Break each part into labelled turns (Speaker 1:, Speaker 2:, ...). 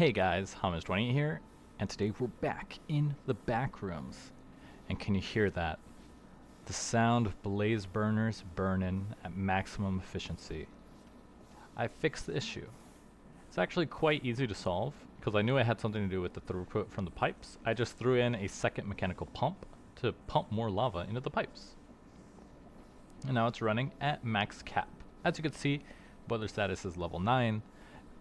Speaker 1: Hey guys, Hamas20 here, and today we're back in the back rooms. And can you hear that? The sound of blaze burners burning at maximum efficiency. I fixed the issue. It's actually quite easy to solve, because I knew it had something to do with the throughput from the pipes. I just threw in a second mechanical pump to pump more lava into the pipes. And now it's running at max cap. As you can see, boiler status is level 9.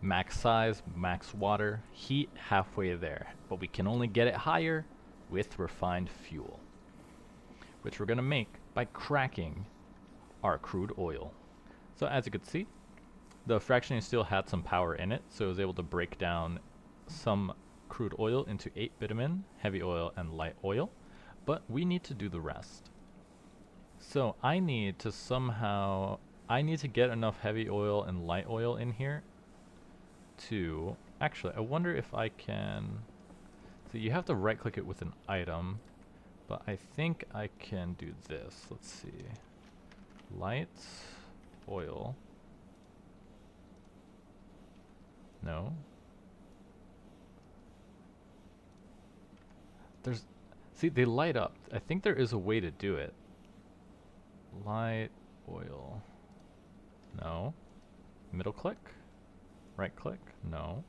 Speaker 1: Max size, max water, heat halfway there, but we can only get it higher with refined fuel, which we're going to make by cracking our crude oil. So as you can see, the fractionating steel had some power in it, so it was able to break down some crude oil into 8 bitumen, heavy oil, and light oil, but we need to do the rest. So I need to get enough heavy oil and light oil in here to, actually, I wonder if I can, so you have to right click it with an item, but I think I can do this. Let's see, light oil, no, see, they light up. I think there is a way to do it. Light oil, no, middle click, right click, no.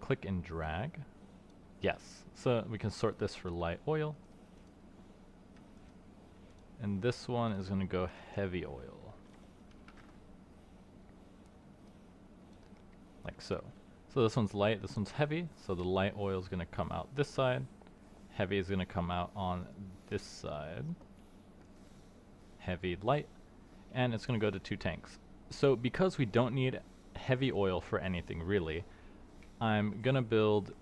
Speaker 1: Click and drag. Yes, so we can sort this for light oil. And this one is going to go heavy oil. Like so. So this one's light, this one's heavy, so the light oil is going to come out this side. Heavy is going to come out on this side. Heavy, light. And it's going to go to 2 tanks. So because we don't need heavy oil for anything really, I'm gonna build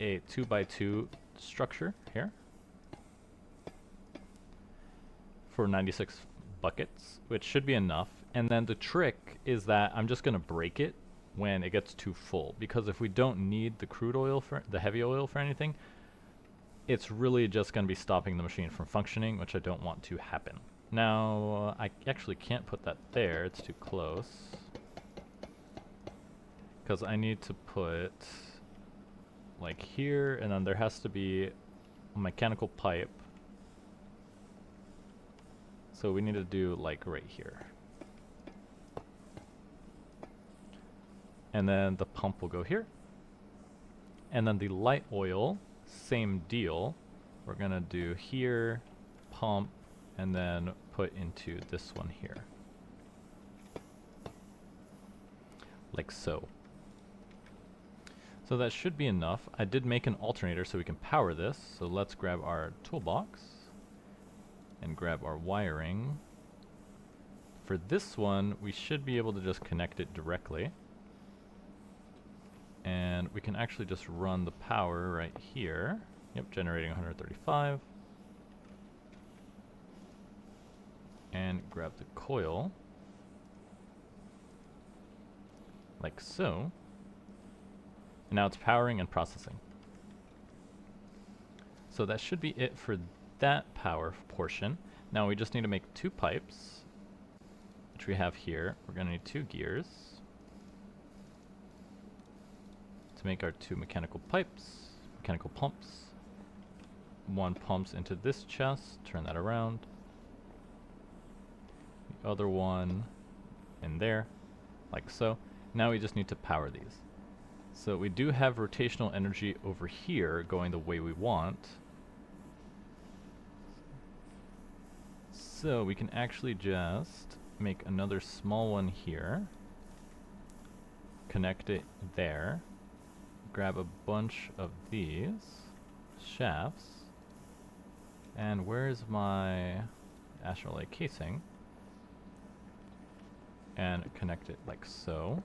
Speaker 1: a 2x2 structure here for 96 buckets, which should be enough. And then the trick is that I'm just gonna break it when it gets too full, because if we don't need the crude oil for the heavy oil for anything, it's really just gonna be stopping the machine from functioning, which I don't want to happen. Now I actually can't put that there, it's too close. Because I need to put like here, and then there has to be a mechanical pipe. So we need to do like right here. And then the pump will go here. And then the light oil, same deal. We're gonna do here, pump, and then put into this one here. Like so. So that should be enough. I did make an alternator so we can power this. So let's grab our toolbox and grab our wiring. For this one, we should be able to just connect it directly. And we can actually just run the power right here. Yep, generating 135. And grab the coil. Like so. And now it's powering and processing. So that should be it for that power portion. Now we just need to make 2 pipes, which we have here. We're going to need 2 gears to make our 2 mechanical pipes, mechanical pumps. 1 pumps into this chest, turn that around. The other one in there, like so. Now we just need to power these. So we do have rotational energy over here going the way we want. So we can actually just make another small one here. Connect it there. Grab a bunch of these shafts. And where's my astrolite casing? And connect it like so.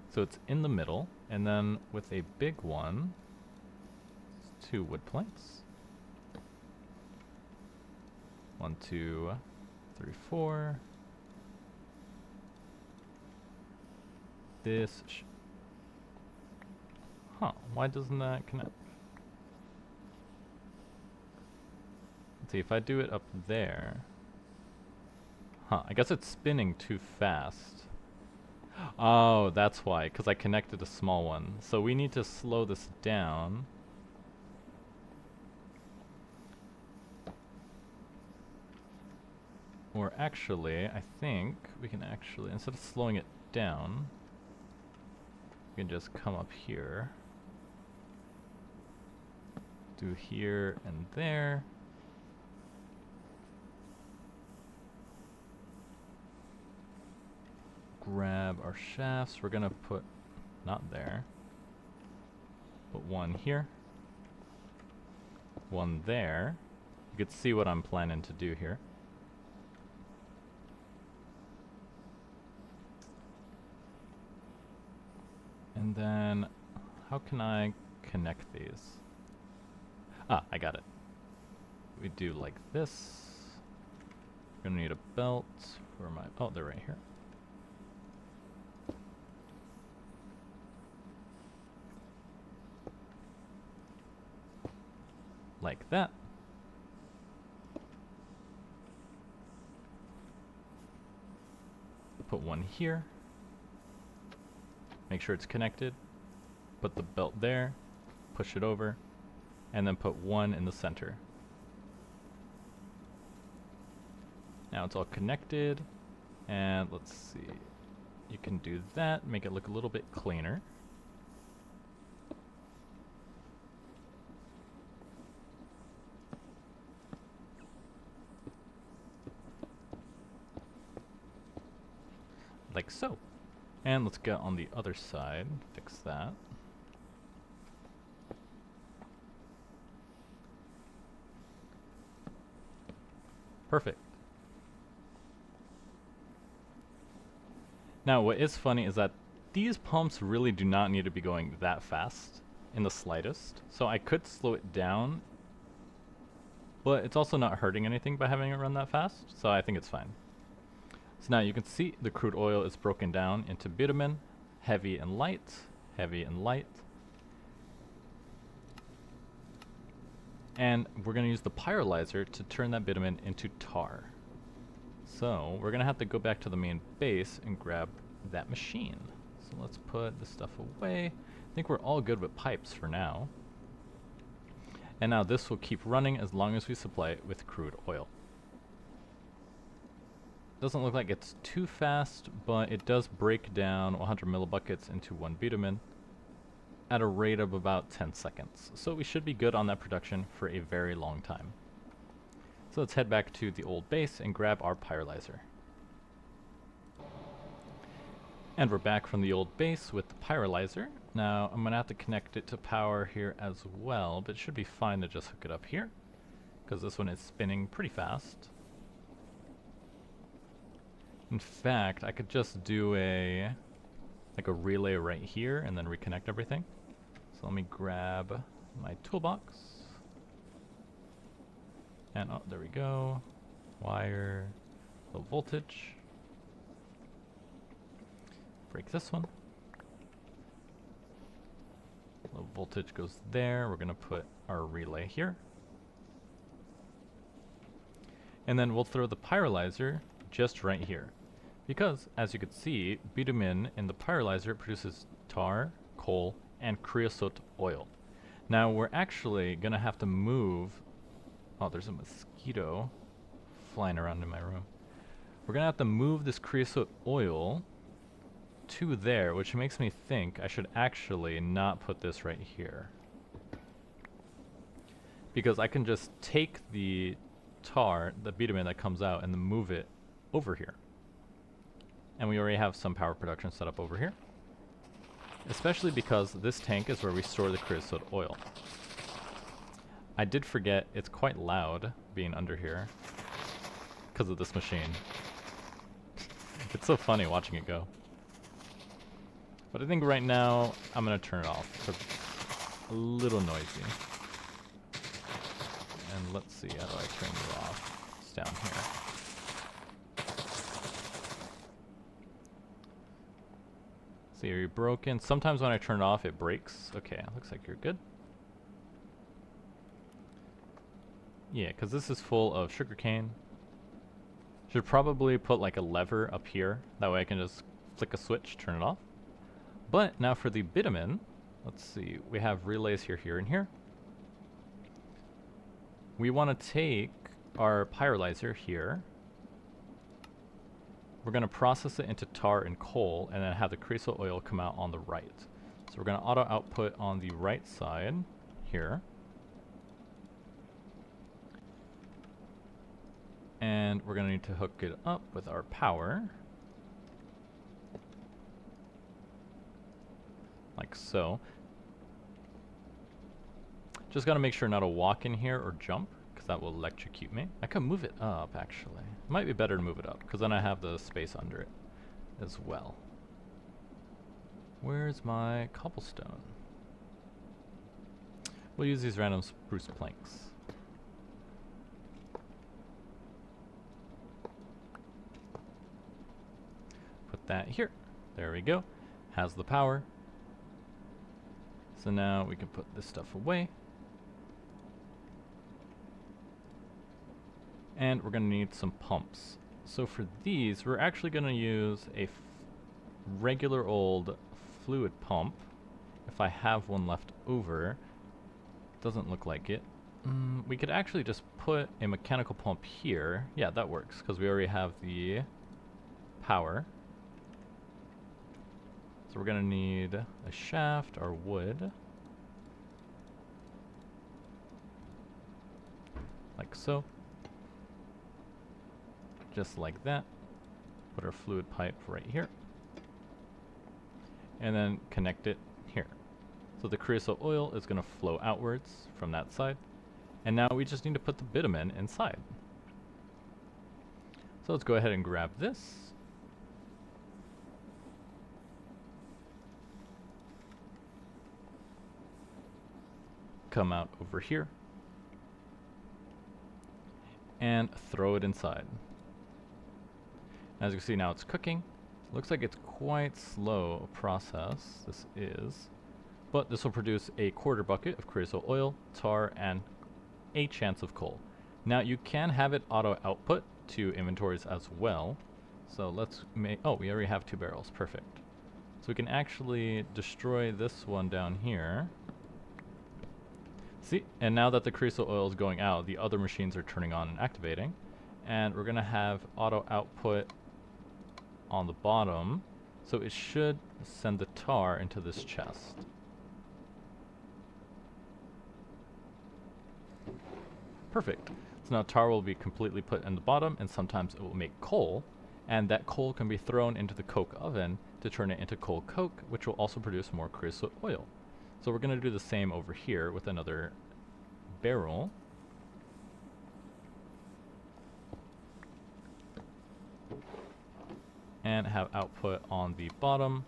Speaker 1: So it's in the middle, and then with a big one, 2 wood planks. 1, 2, 3, 4. This. Why doesn't that connect? Let's see if I do it up there. Huh, I guess it's spinning too fast. Oh, that's why, because I connected a small one. So we need to slow this down. Or actually, I think we can actually, instead of slowing it down, we can just come up here. Do here and there. Grab our shafts. We're gonna put, not there, put one here, one there. You could see what I'm planning to do here. And then, how can I connect these? Ah, I got it. We do like this. We're gonna need a belt for my, oh, they're right here. Like that. Put one here. Make sure it's connected. Put the belt there. Push it over. And then put one in the center. Now it's all connected. And let's see. You can do that. Make it look a little bit cleaner. Like so. And let's get on the other side, fix that. Perfect. Now what is funny is that these pumps really do not need to be going that fast in the slightest. So I could slow it down, but it's also not hurting anything by having it run that fast, so I think it's fine. So now you can see the crude oil is broken down into bitumen, heavy and light, heavy and light. And we're going to use the pyrolyzer to turn that bitumen into tar. So we're going to have to go back to the main base and grab that machine. So let's put this stuff away. I think we're all good with pipes for now. And now this will keep running as long as we supply it with crude oil. Doesn't look like it's too fast, but it does break down 100 millibuckets into one bitumen at a rate of about 10 seconds. So we should be good on that production for a very long time. So let's head back to the old base and grab our pyrolyzer. And we're back from the old base with the pyrolyzer. Now I'm gonna have to connect it to power here as well, but it should be fine to just hook it up here, because this one is spinning pretty fast. In fact, I could just do a relay right here and then reconnect everything. So let me grab my toolbox. And oh, there we go. Wire, low voltage. Break this one. Low voltage goes there. We're gonna put our relay here. And then we'll throw the pyrolyzer just right here. Because, as you can see, bitumen in the pyrolyzer produces tar, coal, and creosote oil. Now we're actually gonna have to move, oh, there's a mosquito flying around in my room. We're gonna have to move this creosote oil to there, which makes me think I should actually not put this right here. Because I can just take the tar, the bitumen that comes out, and then move it over here. And we already have some power production set up over here. Especially because this tank is where we store the creosote oil. I did forget it's quite loud being under here because of this machine. It's so funny watching it go. But I think right now I'm going to turn it off because it's a little noisy. And let's see, how do I turn you off? It's down here. See, are you broken? Sometimes when I turn it off, it breaks. Okay, looks like you're good. Yeah, because this is full of sugarcane. Should probably put like a lever up here. That way I can just flick a switch, turn it off. But now for the bitumen, let's see. We have relays here, here, and here. We want to take our pyrolyzer here. We're going to process it into tar and coal, and then have the creosote oil come out on the right. So we're going to auto output on the right side here. And we're going to need to hook it up with our power. Like so. Just got to make sure not to walk in here or jump, because that will electrocute me. I could move it up, actually. It might be better to move it up, because then I have the space under it as well. Where's my cobblestone? We'll use these random spruce planks. Put that here. There we go. Has the power. So now we can put this stuff away. And we're going to need some pumps. So for these, we're actually going to use a regular old fluid pump. If I have one left over. Doesn't look like it. We could actually just put a mechanical pump here. Yeah, that works, because we already have the power. So we're going to need a shaft or wood. Like so. Just like that. Put our fluid pipe right here. And then connect it here. So the creosote oil is going to flow outwards from that side. And now we just need to put the bitumen inside. So let's go ahead and grab this. Come out over here. And throw it inside. As you can see now it's cooking. Looks like it's quite slow a process, this is. But this will produce a quarter bucket of creosote oil, tar, and a chance of coal. Now you can have it auto output to inventories as well. So let's make, oh, we already have 2 barrels, perfect. So we can actually destroy this one down here. See, and now that the creosote oil is going out, the other machines are turning on and activating. And we're gonna have auto output on the bottom. So it should send the tar into this chest. Perfect. So now tar will be completely put in the bottom, and sometimes it will make coal, and that coal can be thrown into the coke oven to turn it into coal coke, which will also produce more creosote oil. So we're going to do the same over here with another barrel. And have output on the bottom.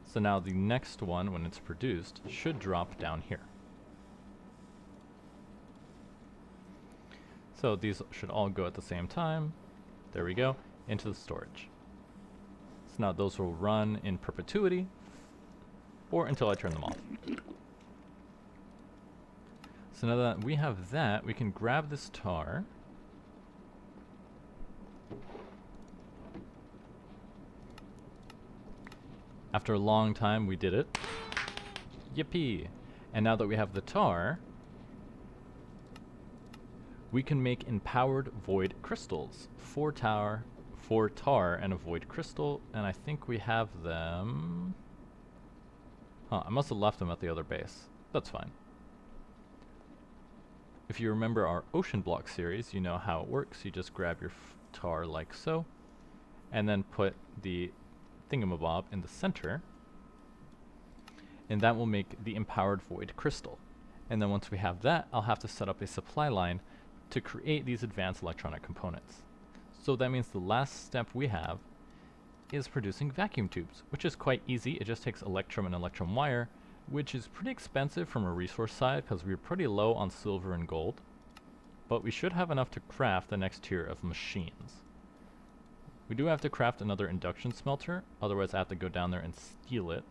Speaker 1: So now the next one, when it's produced, should drop down here. So these should all go at the same time. There we go, into the storage. So now those will run in perpetuity, or until I turn them off. So now that we have that, we can grab this tar. After a long time, we did it. Yippee! And now that we have the tar, we can make empowered void crystals. 4 tar, and a void crystal, and I think we have them. Huh, I must have left them at the other base. That's fine. If you remember our ocean block series, you know how it works. You just grab your tar like so, and then put the thingamabob in the center, and that will make the empowered void crystal. And then once we have that, I'll have to set up a supply line to create these advanced electronic components. So that means the last step we have is producing vacuum tubes, which is quite easy. It just takes electrum and electrum wire, which is pretty expensive from a resource side because we're pretty low on silver and gold, but we should have enough to craft the next tier of machines. We do have to craft another induction smelter, otherwise I have to go down there and steal it,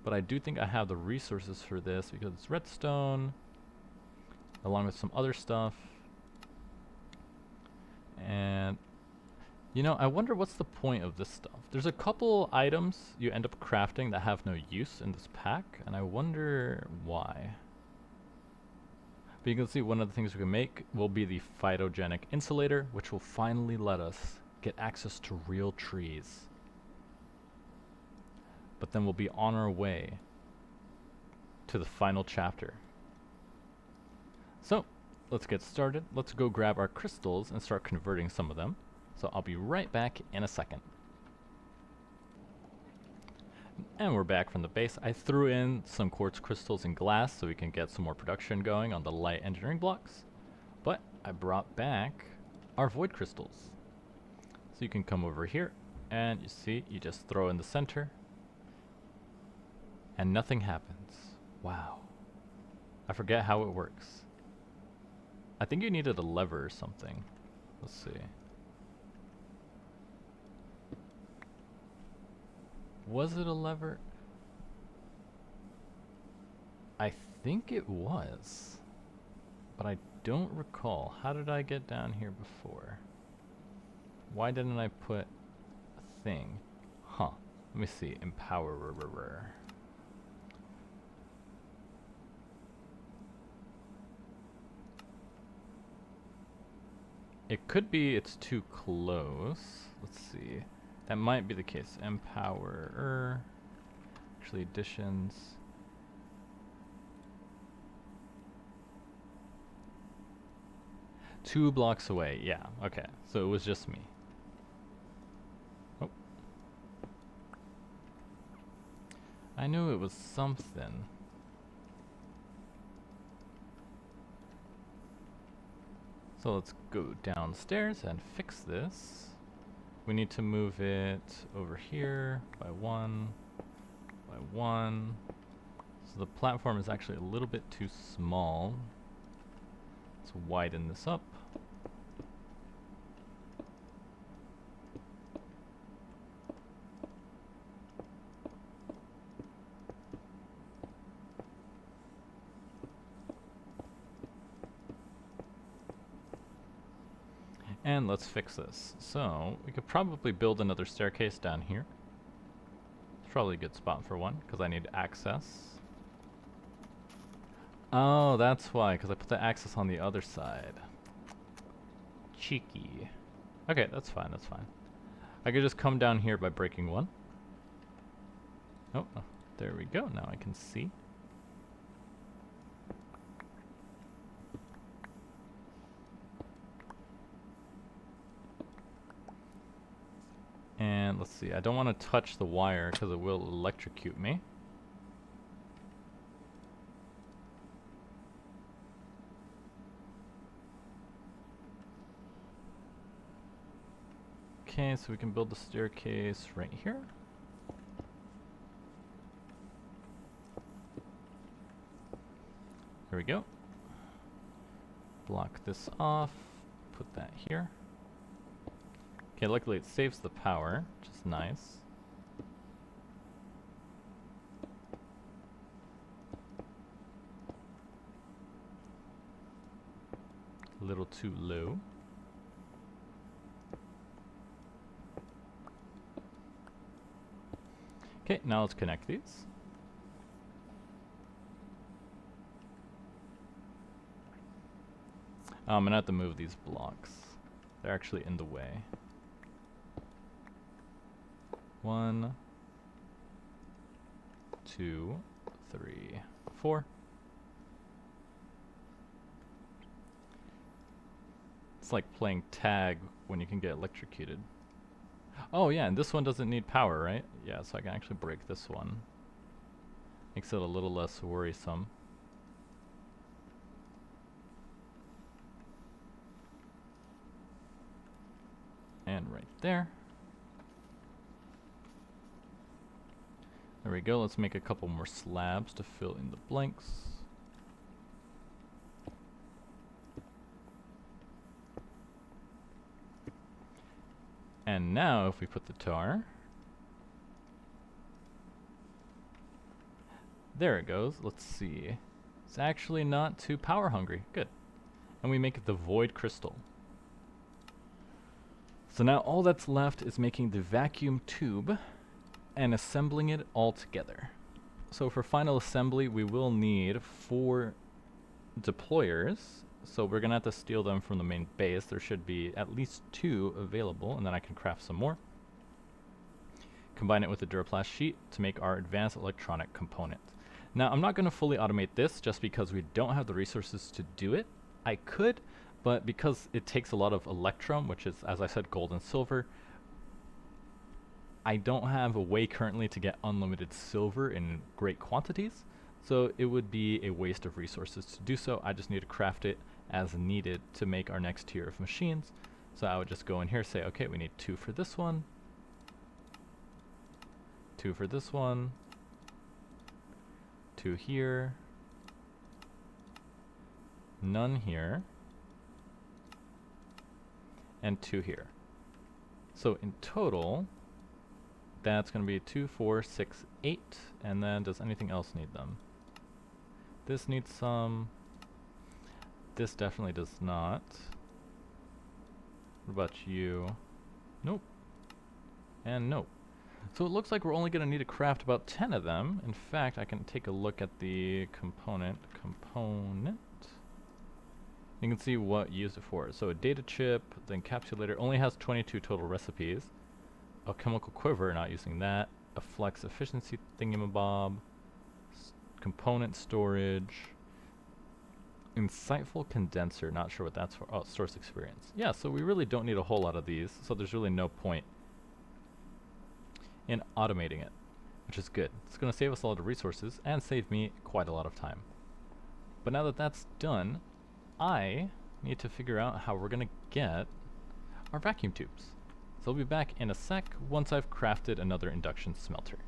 Speaker 1: but I do think I have the resources for this because it's redstone, along with some other stuff. And You know, I wonder what's the point of this stuff. There's a couple items you end up crafting that have no use in this pack, and I wonder why. But you can see one of the things we can make will be the phytogenic insulator, which will finally let us get access to real trees. But then we'll be on our way to the final chapter. So, let's get started. Let's go grab our crystals and start converting some of them. So I'll be right back in a second. And we're back from the base. I threw in some quartz crystals and glass so we can get some more production going on the light engineering blocks. But I brought back our void crystals. So you can come over here and you see, you just throw in the center and nothing happens. Wow. I forget how it works. I think you needed a lever or something. Let's see. Was it a lever? I think it was, but I don't recall. How did I get down here before? Why didn't I put a thing? Huh. Let me see. Empower. It could be it's too close. Let's see. That might be the case. Empower. Actually, additions. Two blocks away. Yeah. Okay. So it was just me. Oh. I knew it was something. So let's go downstairs and fix this. We need to move it over here by one, by one. So the platform is actually a little bit too small. Let's widen this up. And let's fix this. So we could probably build another staircase down here. It's probably a good spot for one, because I need access. Oh, that's why, because I put the access on the other side. Cheeky. Okay, that's fine, that's fine. I could just come down here by breaking one. Oh, there we go. Now I can see. And let's see, I don't want to touch the wire because it will electrocute me. Okay, so we can build the staircase right here. There we go. Block this off, put that here. Okay, luckily it saves the power, which is nice. A little too low. Okay, now let's connect these. I'm gonna have to move these blocks. They're actually in the way. 1, 2, 3, 4. It's like playing tag when you can get electrocuted. Oh yeah, and this one doesn't need power, right? Yeah, so I can actually break this one. Makes it a little less worrisome. And right there. There we go. Let's make a couple more slabs to fill in the blanks. And now if we put the tar, there it goes. Let's see. It's actually not too power hungry. Good. And we make it the void crystal. So now all that's left is making the vacuum tube and assembling it all together. So for final assembly, we will need 4 deployers. So we're gonna have to steal them from the main base. There should be at least 2 available, and then I can craft some more. Combine it with the Duraplast sheet to make our advanced electronic component. Now I'm not gonna fully automate this just because we don't have the resources to do it. I could, but because it takes a lot of electrum, which is, as I said, gold and silver, I don't have a way currently to get unlimited silver in great quantities, so it would be a waste of resources to do so. I just need to craft it as needed to make our next tier of machines. So I would just go in here, say, okay, we need 2 for this one, 2 for this one, 2 here, none here, and 2 here. So in total, that's going to be 2, 4, 6, 8, and then does anything else need them? This needs some. This definitely does not. What about you? Nope. And nope. So it looks like we're only going to need to craft about 10 of them. In fact, I can take a look at the component. You can see what you used it for. So a data chip, the encapsulator only has 22 total recipes. A chemical quiver, not using that. A flex efficiency thingamabob. Component storage. Insightful condenser, not sure what that's for. Oh, source experience. Yeah, so we really don't need a whole lot of these, so there's really no point in automating it, which is good. It's going to save us a lot of resources and save me quite a lot of time. But now that that's done, I need to figure out how we're going to get our vacuum tubes. So I'll be back in a sec once I've crafted another induction smelter.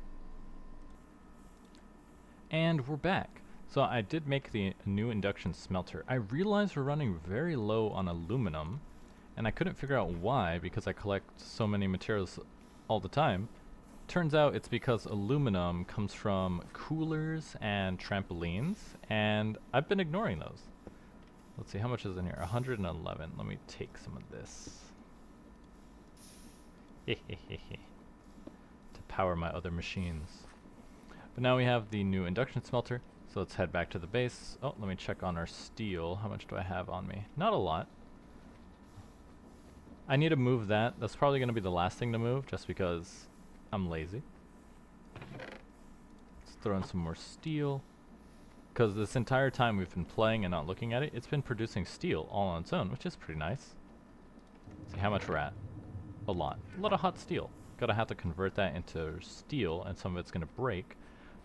Speaker 1: And we're back. So I did make the new induction smelter. I realized we're running very low on aluminum, and I couldn't figure out why because I collect so many materials all the time. Turns out it's because aluminum comes from coolers and trampolines, and I've been ignoring those. Let's see, how much is in here? 111. Let me take some of this. To power my other machines. But now we have the new induction smelter, so let's head back to the base. Oh, let me check on our steel. How much do I have on me? Not a lot. I need to move that. That's probably going to be the last thing to move, just because I'm lazy. Let's throw in some more steel. Because this entire time we've been playing and not looking at it, it's been producing steel all on its own, which is pretty nice. Let's see how much we're at. A lot. A lot of hot steel. Gotta have to convert that into steel, and some of it's gonna break.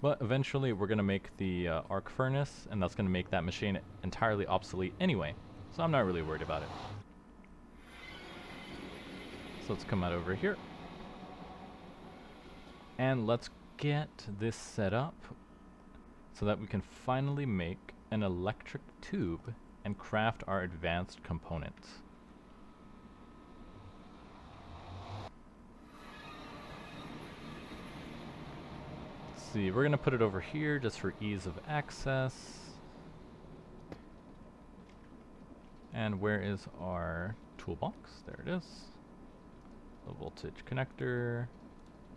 Speaker 1: But eventually we're gonna make the arc furnace, and that's gonna make that machine entirely obsolete anyway. So I'm not really worried about it. So let's come out over here. And let's get this set up so that we can finally make an electric tube and craft our advanced components. Let's see, we're going to put it over here just for ease of access. And where is our toolbox? There it is. The voltage connector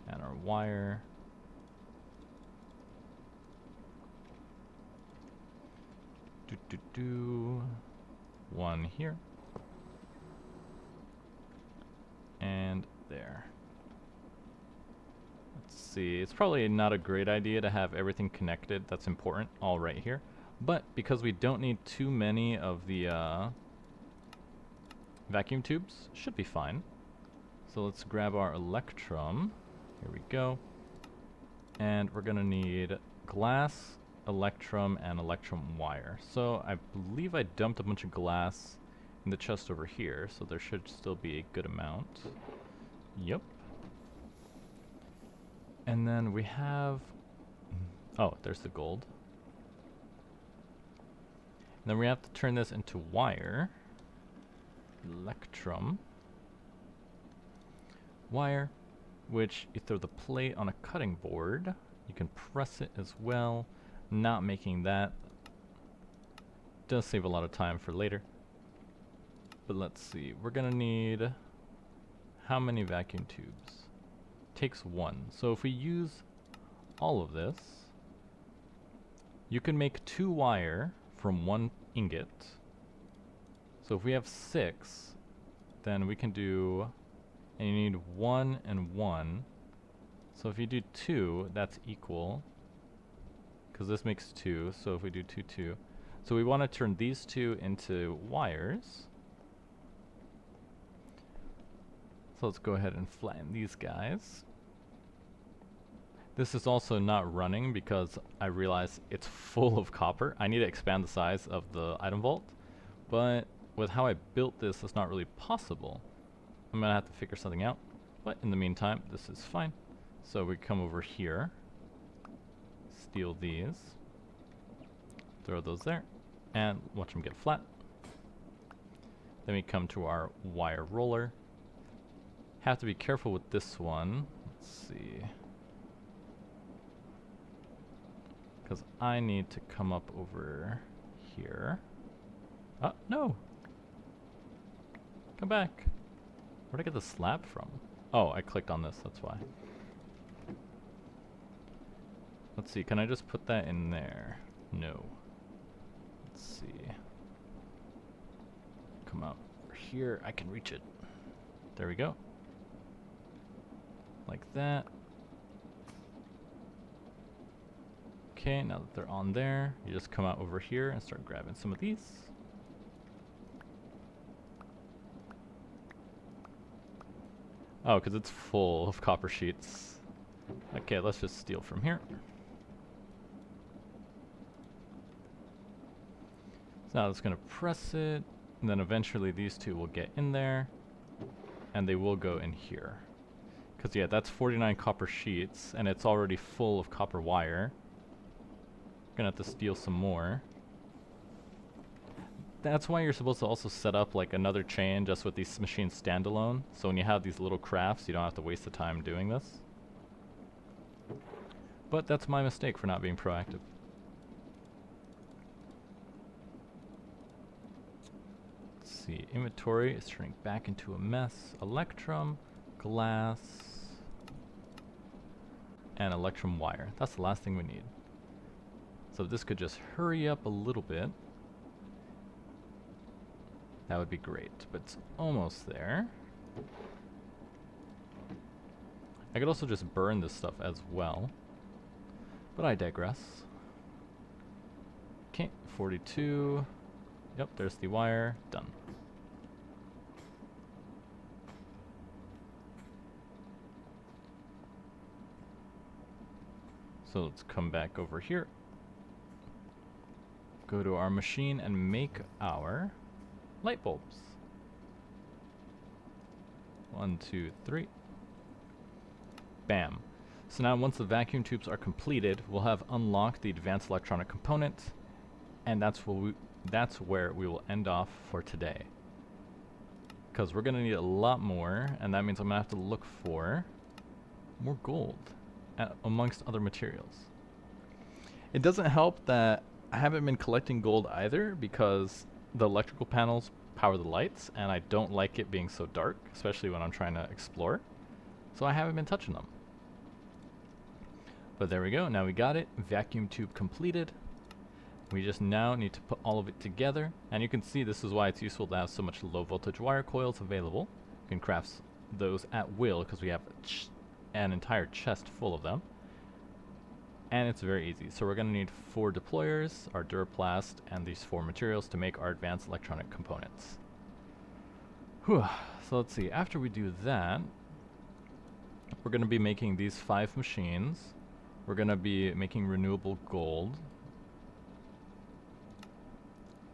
Speaker 1: and our wire. One here. And there. Let's see, it's probably not a great idea to have everything connected that's important all right here. But because we don't need too many of the vacuum tubes, should be fine. So let's grab our electrum. Here we go. And we're gonna need glass, electrum, and electrum wire. So I believe I dumped a bunch of glass in the chest over here, so there should still be a good amount. Yep. And then we have... oh, there's the gold. And then we have to turn this into wire. Electrum. Wire, which you throw the plate on a cutting board. You can press it as well. Not making that. Does save a lot of time for later. But let's see, we're gonna need... how many vacuum tubes? Takes 1. So if we use all of this, you can make 2 wire from 1 ingot. So if we have 6, then we can do, and you need 1 and 1. So if you do 2, that's equal, because this makes 2, so if we do 2, 2. So we want to turn these 2 into wires. So let's go ahead and flatten these guys. This is also not running because I realize it's full of copper. I need to expand the size of the item vault, but with how I built this, it's not really possible. I'm gonna have to figure something out, but in the meantime, this is fine. So we come over here, steal these, throw those there, and watch them get flat. Then we come to our wire roller. Have to be careful with this one. Let's see. Because I need to come up over here. Oh, no! Come back. Where'd I get the slab from? Oh, I clicked on this, that's why. Let's see, can I just put that in there? No. Let's see. Come out over here, I can reach it. There we go. Like that. Okay, now that they're on there, you just come out over here and start grabbing some of these. Oh, because it's full of copper sheets. Okay, let's just steal from here. So now it's going to press it, and then eventually these 2 will get in there, and they will go in here. Because yeah, that's 49 copper sheets, and it's already full of copper wire. Gonna have to steal some more. That's why you're supposed to also set up like another chain just with these machines standalone. So when you have these little crafts, you don't have to waste the time doing this. But that's my mistake for not being proactive. Let's see, inventory is turning back into a mess. Electrum, glass, and electrum wire. That's the last thing we need. So if this could just hurry up a little bit, that would be great, but it's almost there. I could also just burn this stuff as well, but I digress. Okay, 42. Yep, there's the wire. Done. So let's come back over here. Go to our machine and make our light bulbs. 1, 2, 3. Bam. So now once the vacuum tubes are completed, we'll have unlocked the advanced electronic component, and that's where we will end off for today. Because we're going to need a lot more, and that means I'm going to have to look for more gold amongst other materials. It doesn't help that I haven't been collecting gold either, because the electrical panels power the lights, and I don't like it being so dark, especially when I'm trying to explore. So I haven't been touching them. But there we go, now we got it. Vacuum tube completed. We just now need to put all of it together, and you can see this is why it's useful to have so much low voltage wire coils available. You can craft those at will, because we have an entire chest full of them. And it's very easy. So we're going to need 4 deployers, our Duraplast, and these 4 materials to make our advanced electronic components. Whew. So let's see, after we do that, we're going to be making these 5 machines. We're going to be making renewable gold.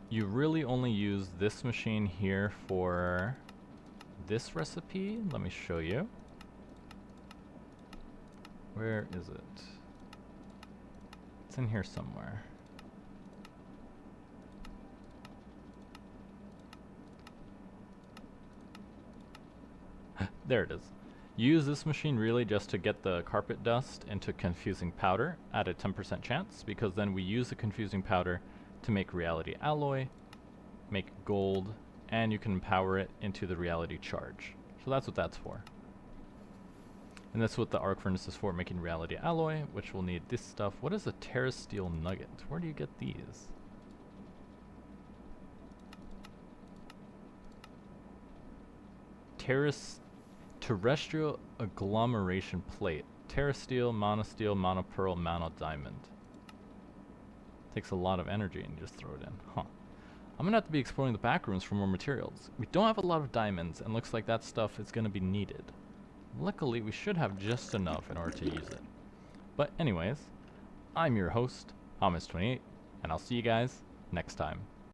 Speaker 1: You really only use this machine here for this recipe. Let me show you. Where is it? It's in here somewhere. There it is. Use this machine really just to get the carpet dust into confusing powder at a 10% chance, because then we use the confusing powder to make reality alloy, make gold, and you can power it into the reality charge. So that's what that's for. And that's what the arc furnace is for, making reality alloy, which will need this stuff. What is a terra steel nugget? Where do you get these? Terrestrial agglomeration plate. Terra steel, monosteel, monopearl, monodiamond. Takes a lot of energy and you just throw it in. Huh. I'm gonna have to be exploring the back rooms for more materials. We don't have a lot of diamonds and looks like that stuff is gonna be needed. Luckily, we should have just enough in order to use it. But anyways, I'm your host, Hamas28, and I'll see you guys next time.